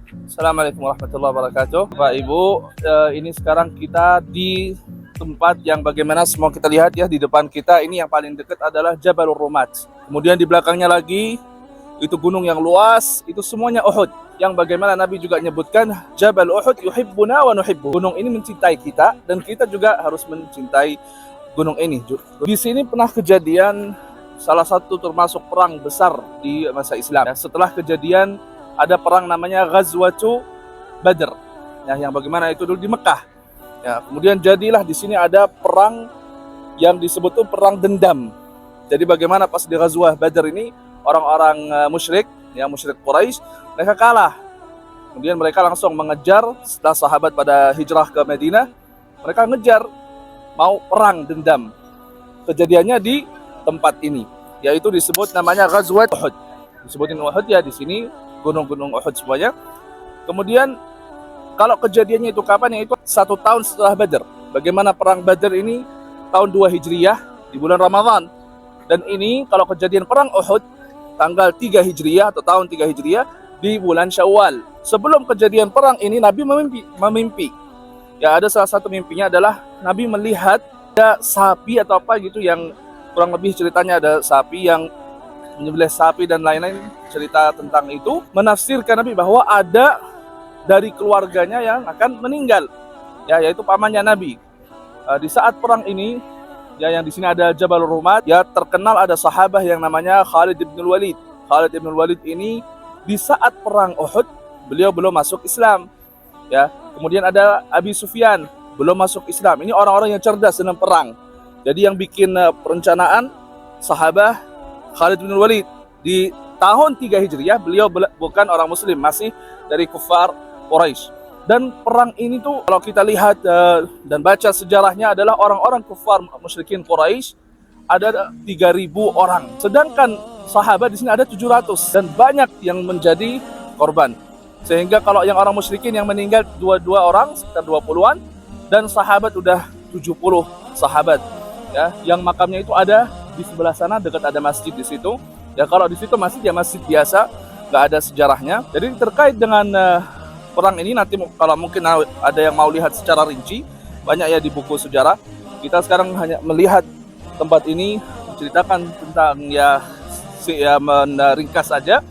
Assalamualaikum warahmatullahi wabarakatuh. Bapak Ibu, ini sekarang kita di tempat yang bagaimana semua kita lihat ya, di depan kita ini yang paling dekat adalah Jabalur Rumat. Kemudian di belakangnya lagi itu gunung yang luas, itu semuanya Uhud. Yang bagaimana Nabi juga menyebutkan Jabal Uhud yuhibbuna wa nuhibbu. Gunung ini mencintai kita dan kita juga harus mencintai gunung ini. Di sini pernah kejadian salah satu termasuk perang besar di masa Islam. Ya, setelah kejadian ada perang namanya Ghazwatu Badr. Ya, yang bagaimana itu dulu di Mekah. Ya, kemudian jadilah di sini ada perang yang disebut itu perang dendam. Jadi bagaimana pas di Ghazwah Badr ini orang-orang musyrik, ya musyrik Quraisy, mereka kalah. Kemudian mereka langsung mengejar setelah sahabat pada hijrah ke Madinah, mereka ngejar mau perang dendam. Kejadiannya di tempat ini, yaitu disebut namanya Ghazwat Uhud. Disebutin Uhud ya di sini gunung-gunung Uhud semuanya. Kemudian kalau kejadiannya itu kapan? Yaitu 1 tahun setelah Badr. Bagaimana perang Badr ini tahun 2 Hijriyah di bulan Ramadan. Dan ini kalau kejadian perang Uhud tanggal 3 Hijriyah atau tahun 3 Hijriyah di bulan Syawal. Sebelum kejadian perang ini Nabi memimpi. Ya, ada salah satu mimpinya adalah Nabi melihat ada sapi atau apa gitu yang kurang lebih ceritanya ada sapi yang menyembelih sapi dan lain-lain, cerita tentang itu menafsirkan Nabi bahwa ada dari keluarganya yang akan meninggal, ya yaitu pamannya Nabi. Di saat perang ini, ya yang di sini ada Jabal Rumat, ya terkenal ada sahabat yang namanya Khalid bin Walid. Khalid bin Walid ini di saat perang Uhud beliau belum masuk Islam, ya. Kemudian ada Abi Sufyan belum masuk Islam. Ini orang-orang yang cerdas dalam perang. Jadi yang bikin perencanaan sahabat Khalid bin Walid di tahun 3 Hijriah, beliau bukan orang muslim, masih dari kufar Quraisy. Dan perang ini tuh kalau kita lihat dan baca sejarahnya adalah orang-orang kufar musyrikin Quraisy ada 3.000 orang. Sedangkan sahabat di sini ada 700 dan banyak yang menjadi korban. Sehingga kalau yang orang musyrikin yang meninggal 22 orang, sekitar 20-an, dan sahabat udah 70 sahabat. Ya, yang makamnya itu ada di sebelah sana, dekat ada masjid di situ. Ya kalau di situ masjid ya masjid biasa, nggak ada sejarahnya. Jadi terkait dengan perang ini nanti kalau mungkin ada yang mau lihat secara rinci, banyak ya di buku sejarah. Kita sekarang hanya melihat tempat ini, menceritakan tentang ya meringkas saja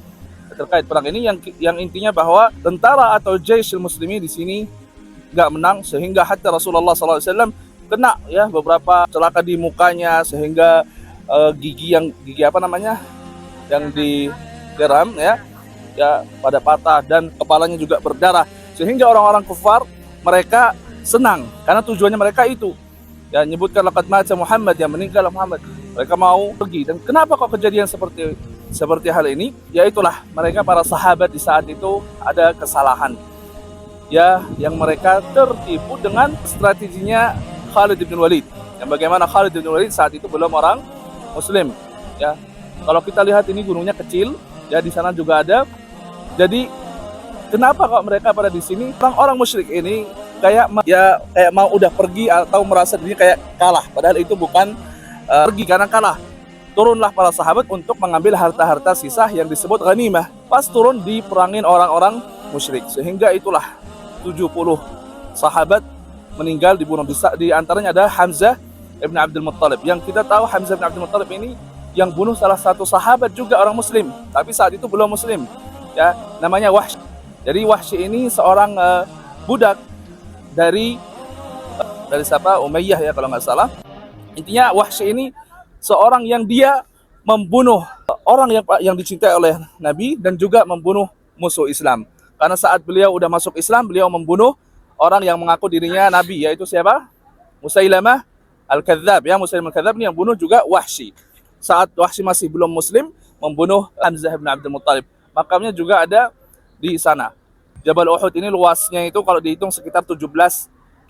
terkait perang ini yang intinya bahwa tentara atau Jaisul Muslimin di sini nggak menang sehingga hatta Rasulullah SAW kena ya beberapa celaka di mukanya sehingga gigi apa namanya yang digeram ya pada patah dan kepalanya juga berdarah sehingga orang-orang kufar mereka senang karena tujuannya mereka itu ya nyebutkan laqad mata Muhammad, yang meninggal Muhammad, mereka mau pergi. Dan kenapa kok kejadian seperti hal ini? Ya itulah mereka para sahabat di saat itu ada kesalahan ya yang mereka tertipu dengan strateginya Khalid bin Walid. Yang bagaimana Khalid bin Walid saat itu belum orang muslim ya. Kalau kita lihat ini gunungnya kecil ya, di sana juga ada. Jadi kenapa kok mereka pada di sini? Orang-orang musyrik ini kayak mau udah pergi atau merasa dirinya kayak kalah, padahal itu bukan pergi karena kalah. Turunlah para sahabat untuk mengambil harta-harta sisa yang disebut ghanimah. Pas turun diperangin orang-orang musyrik sehingga itulah 70 sahabat meninggal dibunuh. Di antaranya ada Hamzah ibn Abdul Muttalib. Yang kita tahu Hamzah ibn Abdul Muttalib ini yang bunuh salah satu sahabat juga orang muslim, tapi saat itu belum muslim ya, namanya Wahsy. Jadi Wahsy ini seorang budak dari siapa, Umayyah ya kalau nggak salah. Intinya Wahsy ini seorang yang dia membunuh orang yang dicintai oleh Nabi dan juga membunuh musuh Islam. Karena saat beliau udah masuk Islam, beliau membunuh orang yang mengaku dirinya Nabi, yaitu siapa? Musailamah Al-Kadzab. Ya, Musailamah Al-Kadzab ini yang bunuh juga Wahsy. Saat Wahsy masih belum muslim, membunuh Hamzah bin Abdul Muttalib. Makamnya juga ada di sana. Jabal Uhud ini luasnya itu kalau dihitung sekitar 17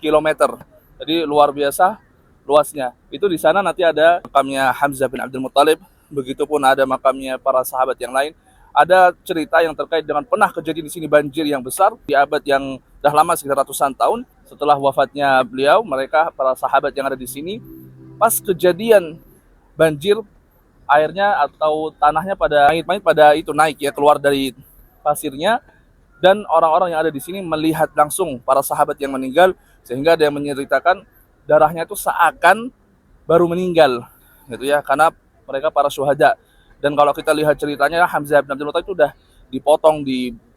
km. Jadi luar biasa luasnya. Itu di sana nanti ada makamnya Hamzah bin Abdul Muttalib. Begitupun ada makamnya para sahabat yang lain. Ada cerita yang terkait dengan pernah kejadian di sini banjir yang besar di abad yang dah lama sekitar ratusan tahun setelah wafatnya beliau. Mereka para sahabat yang ada di sini pas kejadian banjir, airnya atau tanahnya pada pada itu naik ya, keluar dari pasirnya, dan orang-orang yang ada di sini melihat langsung para sahabat yang meninggal, sehingga dia menceritakan darahnya itu seakan baru meninggal gitu ya, karena mereka para syuhada. Dan kalau kita lihat ceritanya, Hamzah bin Abdul Muthalib itu udah dipotong,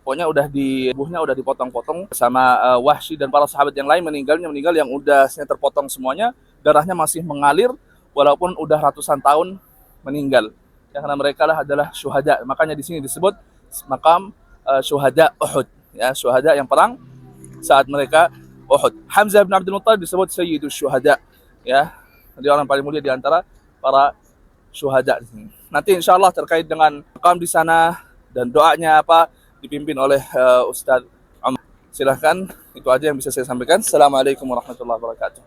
pokoknya udah tubuhnya udah dipotong-potong sama Wahsy, dan para sahabat yang lain meninggal yang udah terpotong semuanya, darahnya masih mengalir walaupun udah ratusan tahun meninggal ya, karena mereka adalah syuhada. Makanya di sini disebut makam syuhada Uhud ya, syuhada yang perang saat mereka Uhud. Hamzah bin Abdul Muthalib disebut Sayyidus Syuhada ya, dia orang paling mulia di antara para syuhada di sini. Nanti insya Allah terkait dengan makam di sana dan doanya apa dipimpin oleh Ustadz Umar. Silahkan, itu aja yang bisa saya sampaikan. Assalamualaikum warahmatullahi wabarakatuh.